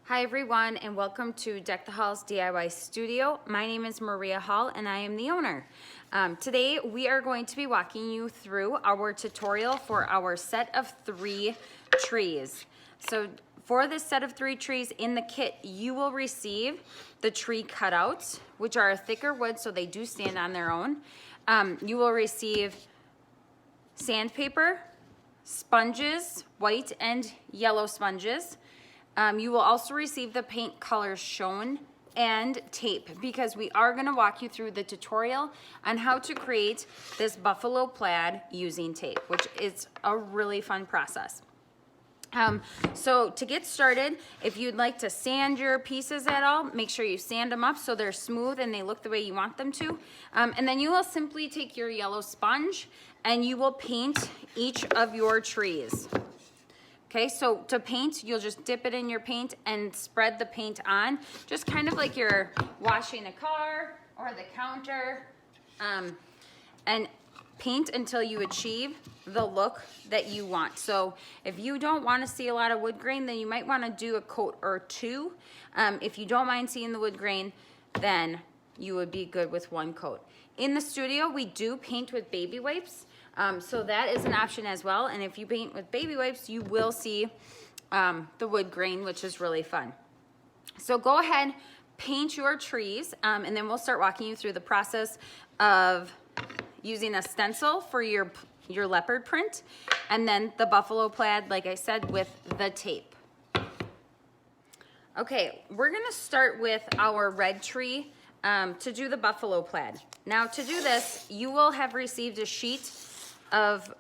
Hi everyone, and welcome to Deck the Hall's DIY Studio. My name is Maria Hall and I am the owner. Today we are going to be walking you through our tutorial for our set of 3 trees. So for this set of 3 trees in the kit, you will receive the tree cutouts, which are a thicker wood so they do stand on their own. You will receive sandpaper, sponges, white and yellow sponges. You will also receive the paint colors shown and tape, because we are going to walk you through the tutorial on how to create this buffalo plaid using tape, which is a really fun process. So to get started, if you'd like to sand your pieces at all, make sure you sand them up so they're smooth and they look the way you want them to. And then you will simply take your yellow sponge and you will paint each of your trees. Okay, so to paint, you'll just dip it in your paint and spread the paint on, just kind of like you're washing a car or the counter, and paint until you achieve the look that you want. So if you don't want to see a lot of wood grain, then you might want to do a coat or 2. If you don't mind seeing the wood grain, then you would be good with 1 coat. In the studio, we do paint with baby wipes. So that is an option as well. And if you paint with baby wipes, you will see the wood grain, which is really fun. So go ahead, paint your trees, and then we'll start walking you through the process of using a stencil for your leopard print, and then the buffalo plaid, like I said, with the tape. Okay, we're gonna start with our red tree to do the buffalo plaid. Now to do this, you will have received a sheet of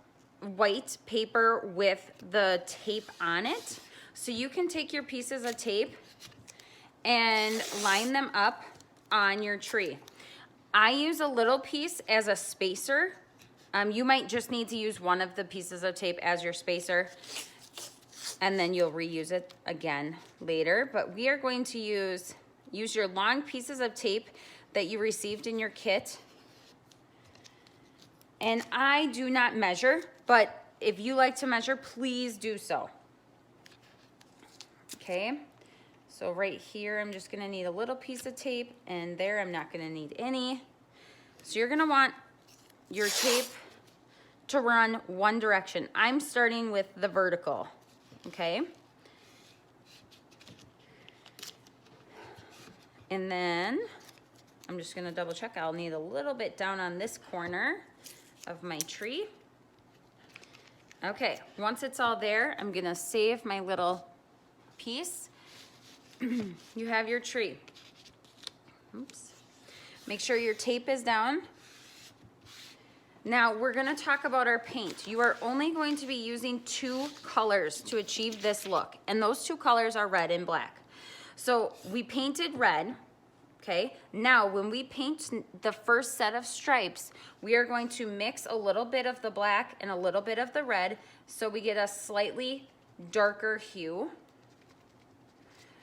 white paper with the tape on it. So you can take your pieces of tape and line them up on your tree. I use a little piece as a spacer. You might just need to use one of the pieces of tape as your spacer, and then you'll reuse it again later. But we are going to use your long pieces of tape that you received in your kit. And I do not measure, but if you like to measure, please do so. Okay, so right here, I'm just gonna need a little piece of tape, and there I'm not gonna need any. So you're gonna want your tape to run one direction. I'm starting with the vertical, okay? And then I'm just gonna double check. I'll need a little bit down on this corner of my tree. Okay, once it's all there, I'm gonna save my little piece. You have your tree. Oops. Make sure your tape is down. Now we're gonna talk about our paint. You are only going to be using 2 colors to achieve this look, and those 2 colors are red and black. So we painted red. Okay, now when we paint the first set of stripes, we are going to mix a little bit of the black and a little bit of the red so we get a slightly darker hue.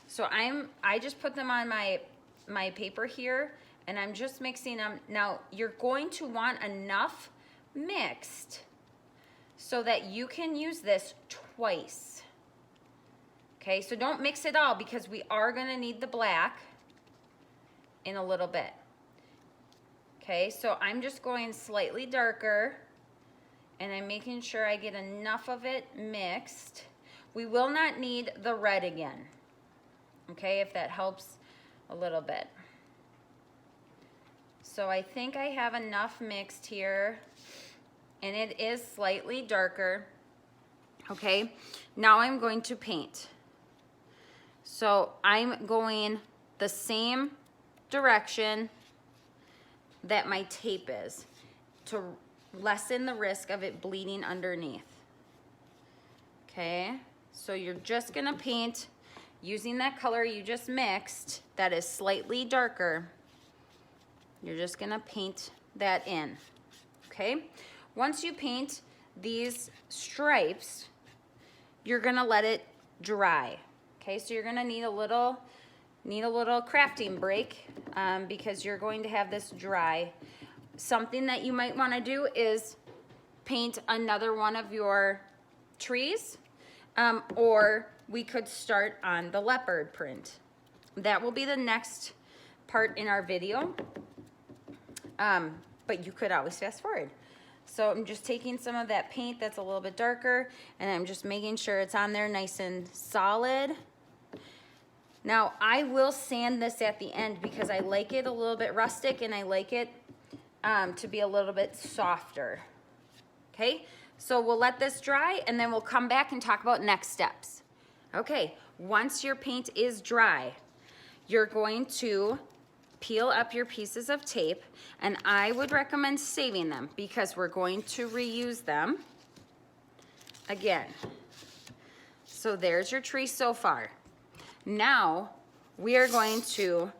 So I just put them on my paper here, and I'm just mixing them. Now you're going to want enough mixed so that you can use this twice. Okay, so don't mix it all, because we are gonna need the black in a little bit. Okay, so I'm just going slightly darker, and I'm making sure I get enough of it mixed. We will not need the red again, okay, if that helps a little bit. So I think I have enough mixed here, and it is slightly darker. Okay, now I'm going to paint. So I'm going the same direction that my tape is to lessen the risk of it bleeding underneath. Okay, so you're just gonna paint using that color you just mixed that is slightly darker. You're just gonna paint that in, okay? Once you paint these stripes, you're gonna let it dry, okay? So you're gonna need a little crafting break because you're going to have this dry. Something that you might want to do is paint another one of your trees or we could start on the leopard print. That will be the next part in our video, but you could always fast forward. So I'm just taking some of that paint that's a little bit darker, and I'm just making sure it's on there nice and solid. Now I will sand this at the end because I like it a little bit rustic, and I like it to be a little bit softer. Okay, so we'll let this dry, and then we'll come back and talk about next steps. Okay, once your paint is dry, you're going to peel up your pieces of tape, and I would recommend saving them because we're going to reuse them again. So there's your tree so far. Now we are going to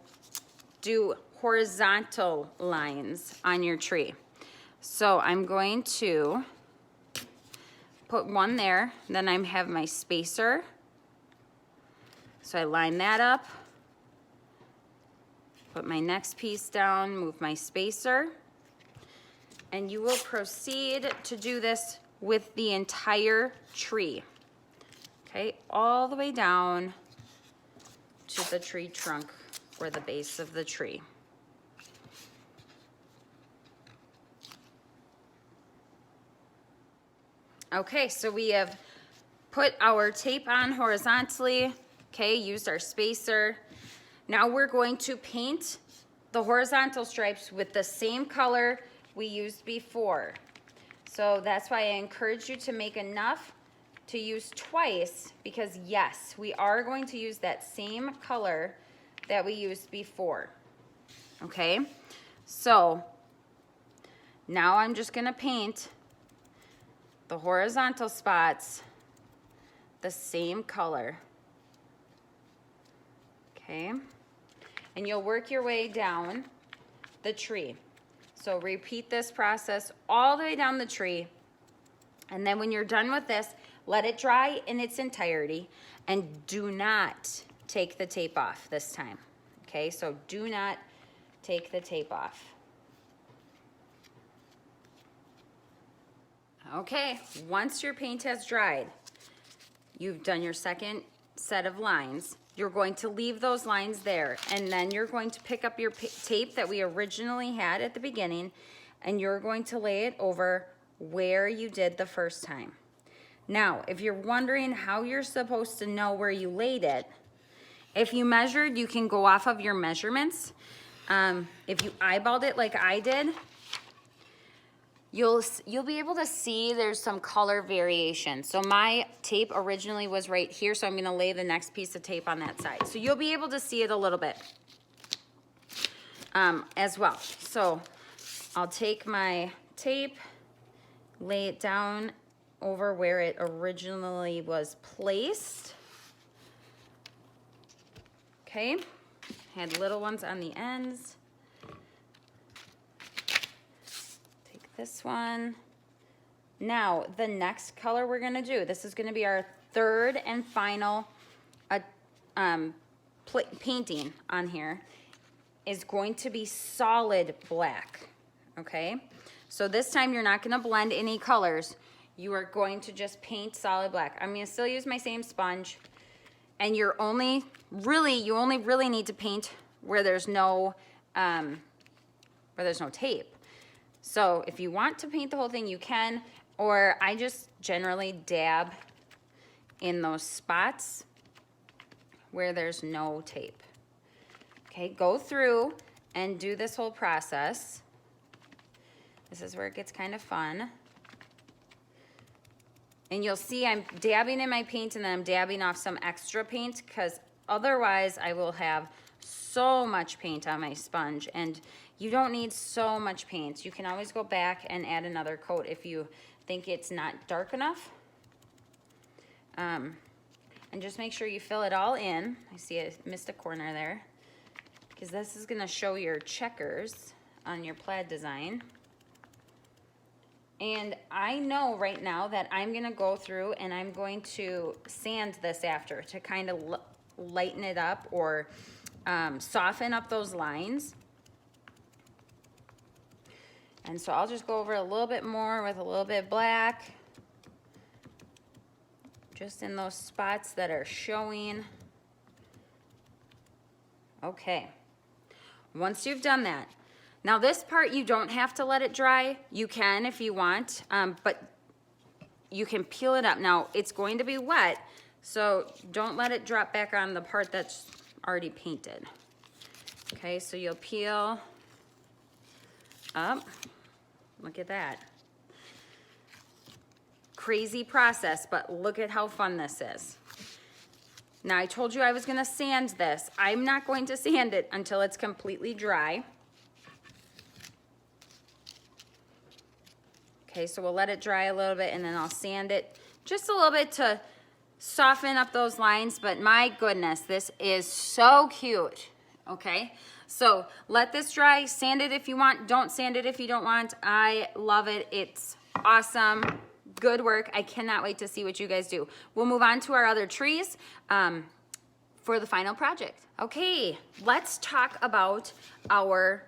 do horizontal lines on your tree. So I'm going to put one there, then I have my spacer. So I line that up. Put my next piece down, move my spacer, and you will proceed to do this with the entire tree. Okay, all the way down to the tree trunk or the base of the tree. Okay, so we have put our tape on horizontally, okay, used our spacer. Now we're going to paint the horizontal stripes with the same color we used before. So that's why I encourage you to make enough to use twice, because yes, we are going to use that same color that we used before. Okay, so now I'm just gonna paint the horizontal spots the same color. Okay, and you'll work your way down the tree. So repeat this process all the way down the tree, and then when you're done with this, let it dry in its entirety, and do not take the tape off this time. Okay, so do not take the tape off. Okay, once your paint has dried, you've done your second set of lines. You're going to leave those lines there, and then you're going to pick up your tape that we originally had at the beginning, and you're going to lay it over where you did the first time. Now, if you're wondering how you're supposed to know where you laid it, if you measured, you can go off of your measurements. If you eyeballed it like I did, you'll be able to see there's some color variation. So my tape originally was right here, so I'm gonna lay the next piece of tape on that side. So you'll be able to see it a little bit as well. So I'll take my tape, lay it down over where it originally was placed. Okay, had little ones on the ends. This one. Now, the next color we're gonna do, this is gonna be our third and final painting on here, is going to be solid black, okay? So this time you're not gonna blend any colors. You are going to just paint solid black. I'm gonna still use my same sponge, and you only really need to paint where there's no tape. So if you want to paint the whole thing, you can, or I just generally dab in those spots where there's no tape. Okay, go through and do this whole process. This is where it gets kind of fun. And you'll see I'm dabbing in my paint, and then I'm dabbing off some extra paint, because otherwise I will have so much paint on my sponge, and you don't need so much paint. You can always go back and add another coat if you think it's not dark enough. And just make sure you fill it all in. I see I missed a corner there, because this is gonna show your checkers on your plaid design. And I know right now that I'm gonna go through and I'm going to sand this after to kind of lighten it up, or soften up those lines. And so I'll just go over a little bit more with a little bit of black, just in those spots that are showing. Okay, once you've done that, now this part you don't have to let it dry. You can if you want, but you can peel it up. Now it's going to be wet, so don't let it drop back on the part that's already painted. Okay, so you'll peel up. Look at that. Crazy process, but look at how fun this is. Now I told you I was gonna sand this. I'm not going to sand it until it's completely dry. Okay, so we'll let it dry a little bit and then I'll sand it just a little bit to soften up those lines, but my goodness, this is so cute, okay? So let this dry, sand it if you want, don't sand it if you don't want. I love it, it's awesome, good work. I cannot wait to see what you guys do. We'll move on to our other trees for the final project. Okay, let's talk about our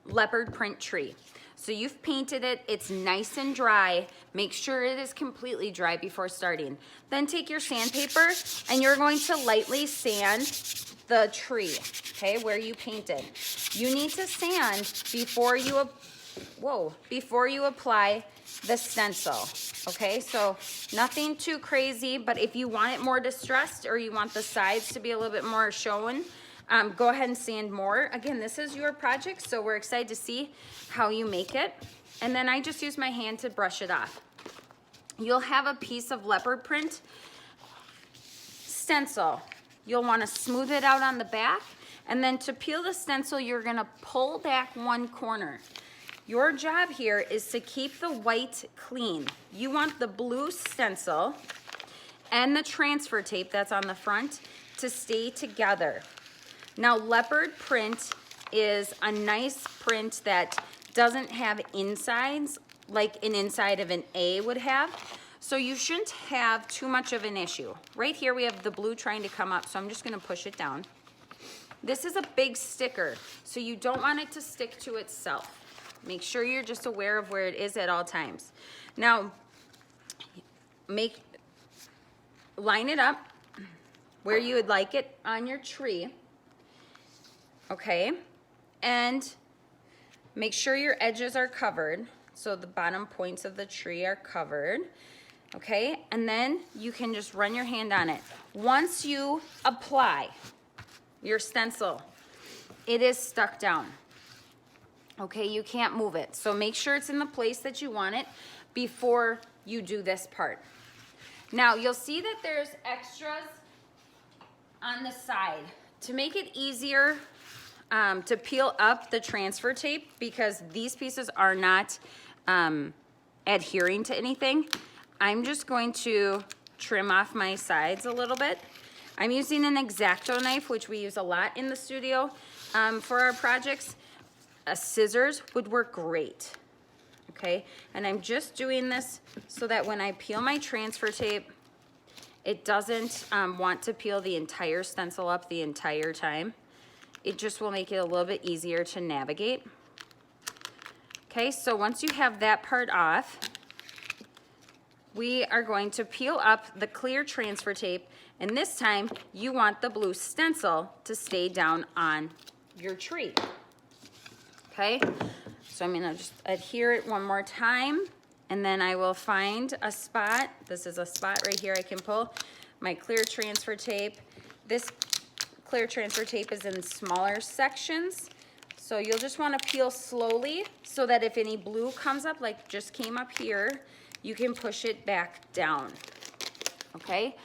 leopard print tree. So you've painted it, it's nice and dry. Make sure it is completely dry before starting. Then take your sandpaper and you're going to lightly sand the tree, okay, where you painted. You need to sand before you apply the stencil, okay? So nothing too crazy, but if you want it more distressed or you want the sides to be a little bit more shown, go ahead and sand more. Again, this is your project, so we're excited to see how you make it. And then I just use my hand to brush it off. You'll have a piece of leopard print stencil. You'll want to smooth it out on the back, and then to peel the stencil, you're going to pull back one corner. Your job here is to keep the white clean. You want the blue stencil and the transfer tape that's on the front to stay together. Now, leopard print is a nice print that doesn't have insides like an inside of an A would have. So you shouldn't have too much of an issue. Right here we have the blue trying to come up, so I'm just gonna push it down. This is a big sticker, so you don't want it to stick to itself. Make sure you're just aware of where it is at all times. Now, line it up where you would like it on your tree. Okay, and make sure your edges are covered, so the bottom points of the tree are covered, okay? And then you can just run your hand on it. Once you apply your stencil, it is stuck down, okay? You can't move it, so make sure it's in the place that you want it before you do this part. Now, you'll see that there's extras on the side. To make it easier to peel up the transfer tape, because these pieces are not adhering to anything, I'm just going to trim off my sides a little bit. I'm using an x-acto knife, which we use a lot in the studio for our projects. Scissors would work great, okay? And I'm just doing this so that when I peel my transfer tape, it doesn't want to peel the entire stencil up the entire time. It just will make it a little bit easier to navigate. Okay, so once you have that part off, we are going to peel up the clear transfer tape, and this time you want the blue stencil to stay down on your tree. Okay, so I'm gonna just adhere it one more time, and then I will find a spot. This is a spot right here I can pull my clear transfer tape. This clear transfer tape is in smaller sections, so you'll just want to peel slowly so that if any blue comes up, like just came up here, you can push it back down. Okay,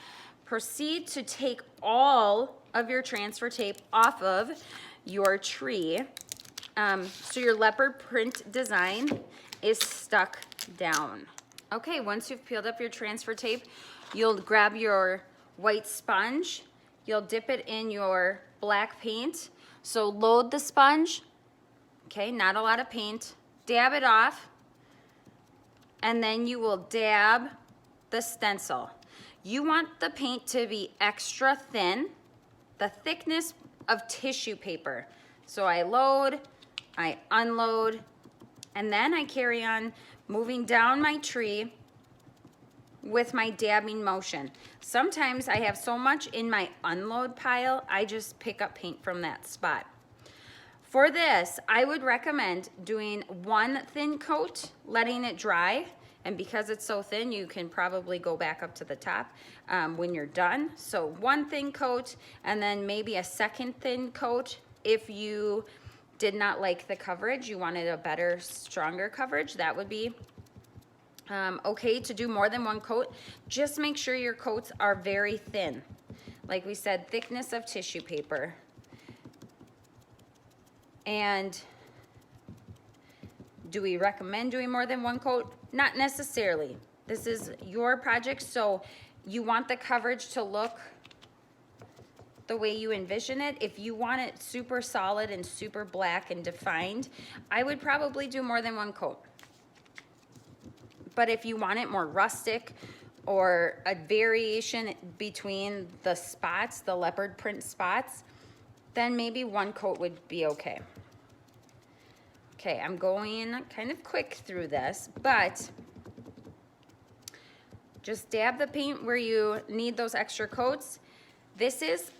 proceed to take all of your transfer tape off of your tree, so your leopard print design is stuck down. Okay, once you've peeled up your transfer tape, you'll grab your white sponge. You'll dip it in your black paint. So load the sponge, okay, not a lot of paint, dab it off, and then you will dab the stencil. You want the paint to be extra thin, the thickness of tissue paper. So I load, I unload, and then I carry on moving down my tree with my dabbing motion. Sometimes I have so much in my unload pile, I just pick up paint from that spot. For this, I would recommend doing one thin coat, letting it dry, and because it's so thin, you can probably go back up to the top when you're done. So one thin coat, and then maybe a second thin coat if you did not like the coverage, you wanted a better, stronger coverage, that would be okay to do more than one coat. Just make sure your coats are very thin. Like we said, thickness of tissue paper. And do we recommend doing more than one coat? Not necessarily. This is your project, so you want the coverage to look the way you envision it. If you want it super solid and super black and defined, I would probably do more than one coat. But if you want it more rustic or a variation between the spots, the leopard print spots, then maybe one coat would be okay. Okay, I'm going kind of quick through this, but just dab the paint where you need those extra coats. This is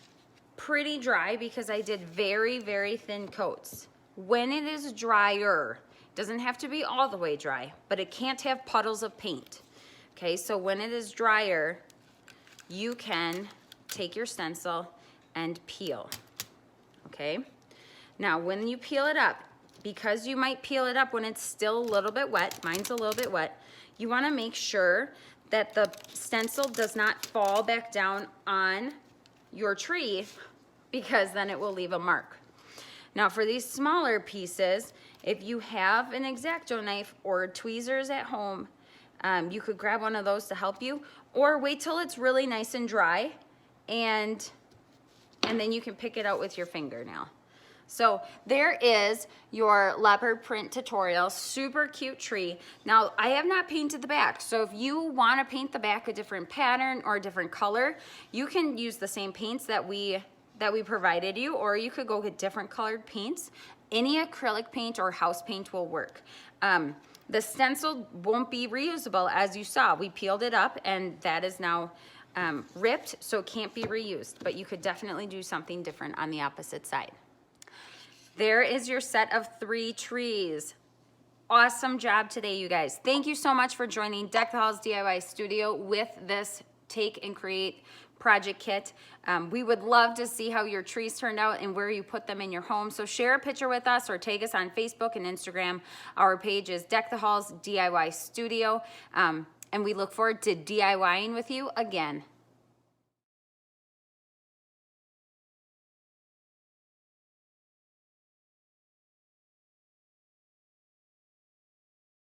pretty dry because I did very, very thin coats. When it is drier, it doesn't have to be all the way dry, but it can't have puddles of paint. Okay, so when it is drier, you can take your stencil and peel. Okay, now when you peel it up, because you might peel it up when it's still a little bit wet, mine's a little bit wet, you want to make sure that the stencil does not fall back down on your tree, because then it will leave a mark. Now for these smaller pieces, if you have an X-acto knife or tweezers at home, you could grab one of those to help you, or wait till it's really nice and dry, and then you can pick it out with your fingernail. So there is your leopard print tutorial, super cute tree. Now I have not painted the back, so if you want to paint the back a different pattern or a different color, you can use the same paints that we provided you, or you could go get different colored paints. Any acrylic paint or house paint will work. The stencil won't be reusable, as you saw. We peeled it up and that is now ripped, so it can't be reused, but you could definitely do something different on the opposite side. There is your set of 3 trees. Awesome job today, you guys. Thank you so much for joining Deck the Halls DIY Studio with this Take and Create project kit. We would love to see how your trees turned out and where you put them in your home. So share a picture with us or tag us on Facebook and Instagram. Our page is Deck the Halls DIY Studio. And we look forward to DIYing with you again.